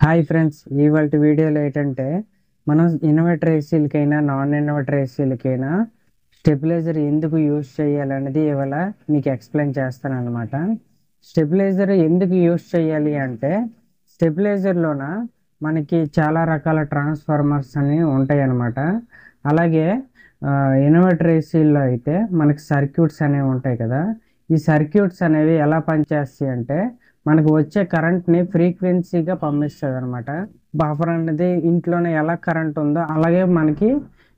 Hi friends, ఇవాళ వీడియోలో ఏంటంటే మనం ఇన్వర్టర్ ఏసీలకైనా నాన్ ఇన్వర్టర్ ఏసీలకైనా స్టెబిలైజర్ ఎందుకు యూజ్ చేయాలనేది ఇవాళ మీకు ఎక్స్ప్లెయిన్ చేస్తాను అనమాట. స్టెబిలైజర్ ఎందుకు యూజ్ చేయాలి అంటే స్టెబిలైజర్లోన మనకి చాలా రకాల ట్రాన్స్ఫార్మర్స్ అనేవి ఉంటాయి అన్నమాట. అలాగే ఇన్వర్టర్ ఏసీల్లో అయితే మనకి సర్క్యూట్స్ అనేవి ఉంటాయి కదా. ఈ సర్క్యూట్స్ అనేవి ఎలా పనిచేస్తాయి అంటే మనకు వచ్చే కరెంట్ని ఫ్రీక్వెన్సీగా పంపిస్తుంది అనమాట. బఫర్ అనేది ఇంట్లోనే ఎలా కరెంట్ ఉందో అలాగే మనకి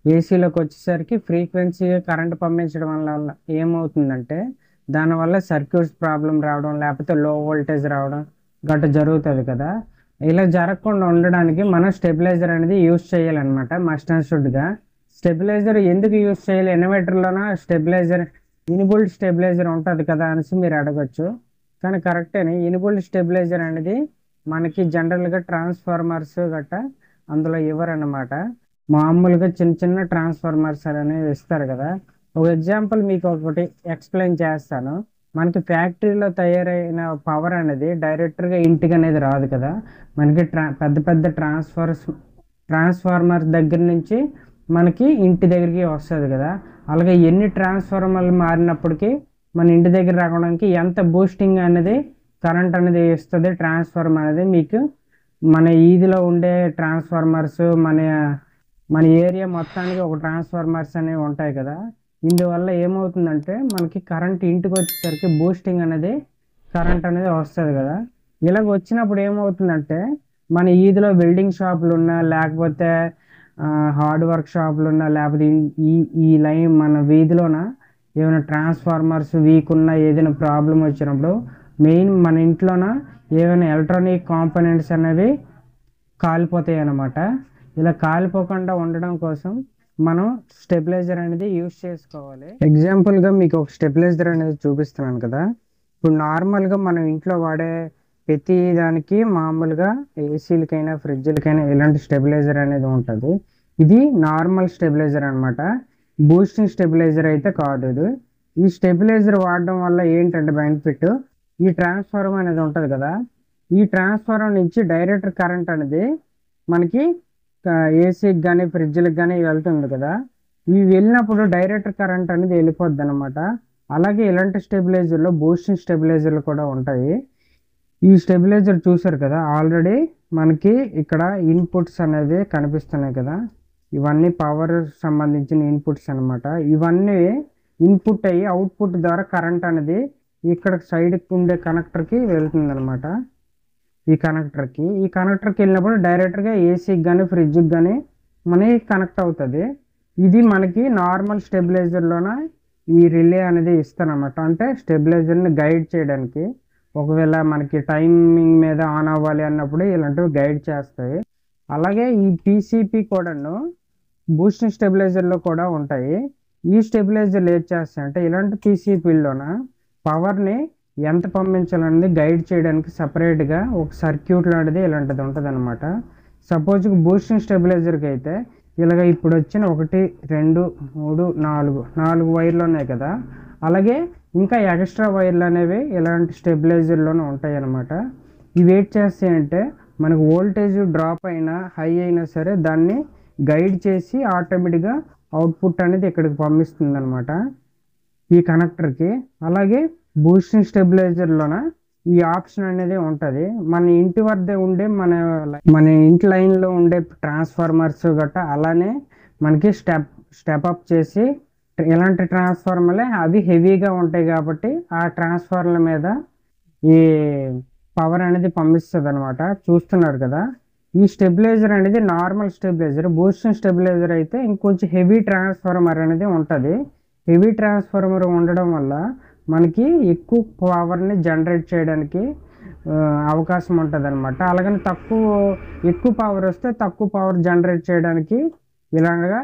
ఏసీలోకి వచ్చేసరికి ఫ్రీక్వెన్సీగా కరెంట్ పంపించడం వల్ల ఏమవుతుందంటే దానివల్ల సర్క్యూట్స్ ప్రాబ్లం రావడం, లేకపోతే లో వోల్టేజ్ రావడం గట్రా జరుగుతుంది కదా. ఇలా జరగకుండా ఉండడానికి మనం స్టెబిలైజర్ అనేది యూజ్ చేయాలన్నమాట మస్ట్ అండ్ షుడ్గా. స్టెబిలైజర్ ఎందుకు యూజ్ చేయాలి? ఇన్వర్టర్లోన స్టెబిలైజర్ ఇన్బుల్ట్ స్టెబిలైజర్ ఉంటుంది కదా అనేసి మీరు అడగచ్చు. కానీ కరెక్టేనే, ఇన్బుల్ట్ స్టెబిలైజర్ అనేది మనకి జనరల్గా ట్రాన్స్ఫార్మర్స్ గట్రా అందులో ఇవ్వరన్నమాట. మామూలుగా చిన్న చిన్న ట్రాన్స్ఫార్మర్స్ అనేవి ఇస్తారు కదా. ఒక ఎగ్జాంపుల్ మీకు ఒకటి ఎక్స్ప్లెయిన్ చేస్తాను. మనకి ఫ్యాక్టరీలో తయారైన పవర్ అనేది డైరెక్ట్గా ఇంటికి అనేది రాదు కదా. మనకి పెద్ద పెద్ద ట్రాన్స్ఫార్మర్ దగ్గర నుంచి మనకి ఇంటి దగ్గరికి వస్తుంది కదా. అలాగే ఎన్ని ట్రాన్స్ఫార్మర్లు మారినప్పటికీ మన ఇంటి దగ్గర రావడానికి ఎంత బూస్టింగ్ అనేది కరెంట్ అనేది ఇస్తుంది ట్రాన్స్ఫార్మర్ అనేది. మీకు మన ఈదిలో ఉండే ట్రాన్స్ఫార్మర్స్ మన ఏరియా మొత్తానికి ఒక ట్రాన్స్ఫార్మర్స్ అనేవి ఉంటాయి కదా. ఇందువల్ల ఏమవుతుందంటే మనకి కరెంట్ ఇంటికి వచ్చేసరికి బూస్టింగ్ అనేది కరెంట్ అనేది వస్తుంది కదా. ఇలాగ వచ్చినప్పుడు ఏమవుతుందంటే మన ఈదిలో వెల్డింగ్ షాపులు ఉన్నా, లేకపోతే హార్డ్ వర్క్ షాపులు ఉన్నా, లేకపోతే ఈ లైన్ మన వీధిలోన ఏమైనా ట్రాన్స్ఫార్మర్స్ వీక్ ఉన్నా, ఏదైనా ప్రాబ్లం వచ్చినప్పుడు మెయిన్ మన ఇంట్లోన ఏమైనా ఎలక్ట్రానిక్ కాంపోనెంట్స్ అనేవి కాలిపోతాయి అన్నమాట. ఇలా కాలిపోకుండా ఉండడం కోసం మనం స్టెబిలైజర్ అనేది యూజ్ చేసుకోవాలి. ఎగ్జాంపుల్గా మీకు ఒక స్టెబిలైజర్ అనేది చూపిస్తున్నాను కదా. ఇప్పుడు నార్మల్గా మనం ఇంట్లో వాడే ప్రతి దానికి మామూలుగా ఏసీలకైనా ఫ్రిడ్జ్లకైనా ఇలాంటి స్టెబిలైజర్ అనేది ఉంటుంది. ఇది నార్మల్ స్టెబిలైజర్ అనమాట, బూస్టింగ్ స్టెబిలైజర్ అయితే కాదు ఇది. ఈ స్టెబిలైజర్ వాడడం వల్ల ఏంటంటే బెనిఫిట్, ఈ ట్రాన్స్ఫార్మర్ అనేది ఉంటుంది కదా, ఈ ట్రాన్స్ఫార్మర్ నుంచి డైరెక్ట్ కరెంట్ అనేది మనకి ఏసీకి కానీ ఫ్రిడ్జ్లకు కానీ వెళ్తుంది కదా. ఇవి వెళ్ళినప్పుడు డైరెక్ట్ కరెంట్ అనేది వెళ్ళిపోద్ది అనమాట. అలాగే ఇలాంటి స్టెబిలైజర్లో బూస్టింగ్ స్టెబిలైజర్లు కూడా ఉంటాయి. ఈ స్టెబిలైజర్ చూసారు కదా, ఆల్రెడీ మనకి ఇక్కడ ఇన్పుట్స్ అనేవి కనిపిస్తున్నాయి కదా. ఇవన్నీ పవర్ సంబంధించిన ఇన్పుట్స్ అనమాట. ఇవన్నీ ఇన్పుట్ అయ్యి అవుట్పుట్ ద్వారా కరెంట్ అనేది ఇక్కడ సైడ్కి ఉండే కనెక్టర్కి వెళ్తుంది అనమాట. ఈ కనెక్టర్కి వెళ్ళినప్పుడు డైరెక్ట్గా ఏసీకి కానీ ఫ్రిడ్జ్కి కానీ మనకి కనెక్ట్ అవుతుంది. ఇది మనకి నార్మల్ స్టెబిలైజర్లోన ఈ రిలే అనేది ఇస్తానమాట. అంటే స్టెబిలైజర్ని గైడ్ చేయడానికి, ఒకవేళ మనకి టైమింగ్ మీద ఆన్ అవ్వాలి అన్నప్పుడు ఇలాంటివి గైడ్ చేస్తాయి. అలాగే ఈ పీసీపీ కూడాను బూస్టింగ్ స్టెబిలైజర్లో కూడా ఉంటాయి. ఈ స్టెబిలైజర్లు ఏం చేస్తాయంటే ఇలాంటి పీసీపీలోన పవర్ని ఎంత పంపించాలనేది గైడ్ చేయడానికి సపరేట్గా ఒక సర్క్యూట్ లాంటిది ఇలాంటిది ఉంటుంది అనమాట. సపోజ్ బూస్టింగ్ స్టెబిలైజర్కి అయితే ఇలాగ ఇప్పుడు వచ్చిన 1 2 3 4 వైర్లు ఉన్నాయి కదా. అలాగే ఇంకా ఎక్స్ట్రా వైర్లు అనేవి ఇలాంటి స్టెబిలైజర్లోనే ఉంటాయి అన్నమాట. ఇవి వెయిట్ చేస్తాయంటే మనకు వోల్టేజ్ డ్రాప్ అయినా హై అయినా సరే దాన్ని గైడ్ చేసి ఆటోమేటిక్గా అవుట్పుట్ అనేది ఇక్కడికి పంపిస్తుంది అనమాట ఈ కనెక్టర్కి. అలాగే బూస్టింగ్ స్టెబిలైజర్లోన ఈ ఆప్షన్ అనేది ఉంటుంది. మన ఇంటి వద్ద ఉండే మన ఇంటి లైన్లో ఉండే ట్రాన్స్ఫార్మర్స్ గట్రా అలానే మనకి స్టెప్ అప్ చేసి ఇలాంటి ట్రాన్స్ఫార్మర్లే అవి హెవీగా ఉంటాయి కాబట్టి ఆ ట్రాన్స్ఫార్మర్ మీద ఈ పవర్ అనేది పంపిస్తుంది అనమాట. చూస్తున్నారు కదా, ఈ స్టెబిలైజర్ అనేది నార్మల్ స్టెబిలైజర్. బూస్టింగ్ స్టెబిలైజర్ అయితే ఇంకొంచెం హెవీ ట్రాన్స్ఫార్మర్ అనేది ఉంటుంది. హెవీ ట్రాన్స్ఫార్మర్ ఉండడం వల్ల మనకి ఎక్కువ పవర్ని జనరేట్ చేయడానికి అవకాశం ఉంటుంది అనమాట. అలాగని ఎక్కువ పవర్ వస్తే తక్కువ పవర్ జనరేట్ చేయడానికి ఇలాగా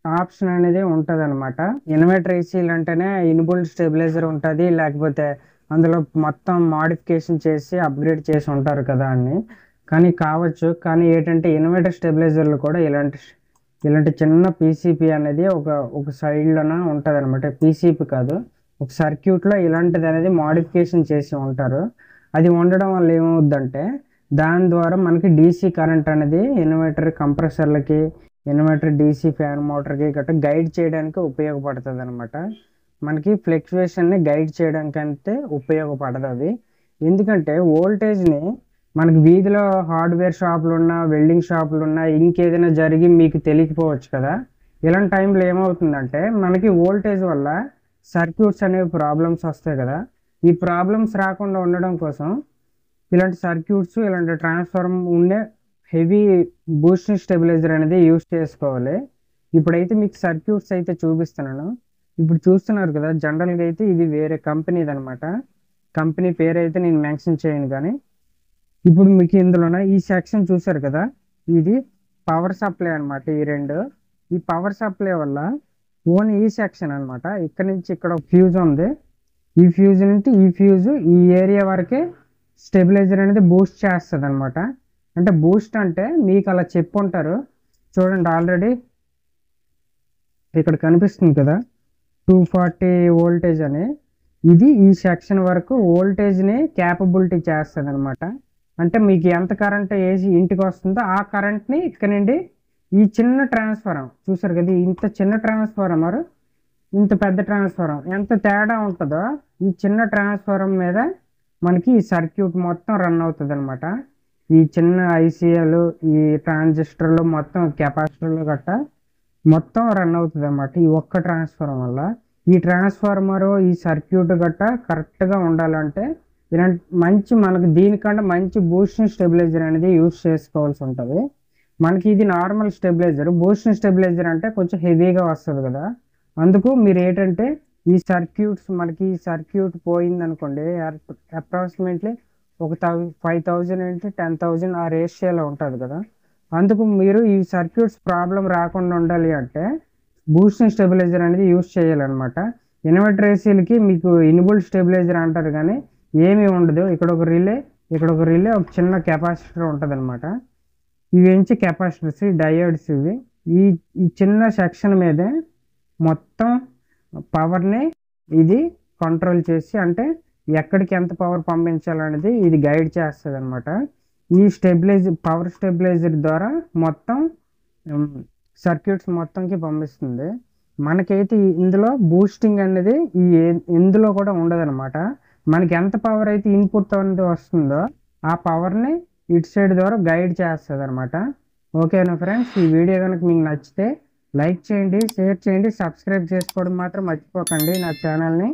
ఆప్షన్ అనేది ఉంటుంది అనమాట. ఇన్వర్టర్ ఏసీలు అంటేనే ఇన్బుల్ట్ స్టెబిలైజర్ ఉంటుంది, లేకపోతే అందులో మొత్తం మాడిఫికేషన్ చేసి అప్గ్రేడ్ చేసి ఉంటారు కదా అని. కానీ కావచ్చు, కానీ ఏంటంటే ఇన్వర్టర్ స్టెబిలైజర్లు కూడా ఇలాంటి చిన్న పీసీపీ అనేది ఒక సైడ్లోన ఉంటుంది అనమాట. పీసీపీ కాదు, ఒక సర్క్యూట్లో ఇలాంటిది అనేది మాడిఫికేషన్ చేసి ఉంటారు. అది ఉండడం వల్ల ఏమవుద్దంటే దాని ద్వారా మనకి డీసీ కరెంట్ అనేది ఇన్వర్టర్ కంప్రెసర్లకి, ఇన్వర్టర్ డీసీ ఫ్యాన్ మోటార్కి గట్రా గైడ్ చేయడానికి ఉపయోగపడుతుంది అనమాట. మనకి ఫ్లక్చువేషన్ని గైడ్ చేయడానికి అంటే ఉపయోగపడదు అది. ఎందుకంటే వోల్టేజ్ని మనకి వీధిలో హార్డ్వేర్ షాపులు ఉన్నా, వెల్డింగ్ షాపులు ఉన్నా, ఇంకేదైనా జరిగి మీకు తెలియకపోవచ్చు కదా. ఇలాంటి టైంలో ఏమవుతుందంటే మనకి వోల్టేజ్ వల్ల సర్క్యూట్స్ అనేవి ప్రాబ్లమ్స్ వస్తాయి కదా. ఈ ప్రాబ్లమ్స్ రాకుండా ఉండడం కోసం ఇలాంటి సర్క్యూట్స్, ఇలాంటి ట్రాన్స్ఫార్మర్ ఉండే హెవీ బూస్టింగ్ స్టెబిలైజర్ అనేది యూస్ చేసుకోవాలి. ఇప్పుడైతే మీకు సర్క్యూట్స్ అయితే చూపిస్తున్నాను. ఇప్పుడు చూస్తున్నారు కదా, జనరల్గా అయితే ఇది వేరే కంపెనీది అనమాట. కంపెనీ పేరు అయితే నేను మెన్షన్ చేయను. కానీ ఇప్పుడు మీకు ఇందులోన ఈ సెక్షన్ చూసారు కదా, ఇది పవర్ సప్లై అనమాట. ఈ పవర్ సప్లై వల్ల ఓన్లీ ఈ సెక్షన్ అనమాట. ఇక్కడ నుంచి ఇక్కడ ఫ్యూజ్ ఉంది, ఈ ఫ్యూజ్ నుంచి ఈ ఫ్యూజ్ ఈ ఏరియా వరకే స్టెబిలైజర్ అనేది బూస్ట్ చేస్తుంది అనమాట. అంటే బూస్ట్ అంటే మీకు అలా చెప్పుంటారు చూడండి, ఆల్రెడీ ఇక్కడ కనిపిస్తుంది కదా 240 వోల్టేజ్ అని. ఇది ఈ సెక్షన్ వరకు వోల్టేజ్ని క్యాపబిలిటీ చేస్తుంది అనమాట. అంటే మీకు ఎంత కరెంట్ వేసి ఇంటికి వస్తుందో ఆ కరెంట్ని ఇక్కడ నుండి ఈ చిన్న ట్రాన్స్ఫారం చూసారు కదా, ఇంత చిన్న ట్రాన్స్ఫార్మర్, ఇంత పెద్ద ట్రాన్స్ఫారం ఎంత తేడా ఉంటుందో ఈ చిన్న ట్రాన్స్ఫారం మీద మనకి ఈ సర్క్యూట్ మొత్తం రన్ అవుతుంది అనమాట. ఈ చిన్న ఐసీఎల్, ఈ ట్రాన్సిస్టర్లు మొత్తం, కెపాసిటర్లు గట్ట మొత్తం రన్ అవుతుంది అనమాట ఈ ఒక్క ట్రాన్స్ఫార్మర్ వల్ల. ఈ ట్రాన్స్ఫార్మరు, ఈ సర్క్యూట్ గట్ట కరెక్ట్గా ఉండాలంటే ఇలాంటి మంచి మనకు దీనికంటే మంచి బూస్టింగ్ స్టెబిలైజర్ అనేది యూస్ చేసుకోవాల్సి ఉంటుంది. మనకి ఇది నార్మల్ స్టెబిలైజర్, బూస్టింగ్ స్టెబిలైజర్ అంటే కొంచెం హెవీగా వస్తుంది కదా. అందుకు మీరు ఏంటంటే ఈ సర్క్యూట్స్, మనకి ఈ సర్క్యూట్ పోయింది అనుకోండి, అప్రాక్సిమేట్లీ ఒక 5000 అంటే 10,000 ఆ రేషియోలో ఉంటుంది కదా. అందుకు మీరు ఈ సర్క్యూట్స్ ప్రాబ్లం రాకుండా ఉండాలి అంటే బూస్టింగ్ స్టెబిలైజర్ అనేది యూస్ చేయాలన్నమాట. ఇన్వర్టర్ ఏసీలకి మీకు ఇన్బుల్ట్ స్టెబిలైజర్ అంటారు కానీ ఏమీ ఉండదు. ఇక్కడ ఒక రిలే, ఒక చిన్న కెపాసిటర్ ఉంటుంది అనమాట. ఇవి ఏంచి కెపాసిటర్స్, డయోడ్స్. ఈ చిన్న సెక్షన్ మీదే మొత్తం పవర్ని ఇది కంట్రోల్ చేసి, అంటే ఎక్కడికి ఎంత పవర్ పంపించాలనేది ఇది గైడ్ చేస్తుంది అనమాట. ఈ పవర్ స్టెబిలైజర్ ద్వారా మొత్తం సర్క్యూట్స్ మొత్తంకి పంపిస్తుంది. మనకైతే ఇందులో బూస్టింగ్ అనేది ఇందులో కూడా ఉండదన్నమాట. మనకి ఎంత పవర్ అయితే ఇన్పుట్ అనేది వస్తుందో ఆ పవర్ని ఇటు సైడ్ ద్వారా గైడ్ చేస్తుంది అనమాట. ఓకేనా ఫ్రెండ్స్, ఈ వీడియో కనుక మీకు నచ్చితే లైక్ చేయండి, షేర్ చేయండి, సబ్స్క్రైబ్ చేసుకోవడం మాత్రం మర్చిపోకండి నా ఛానల్ని.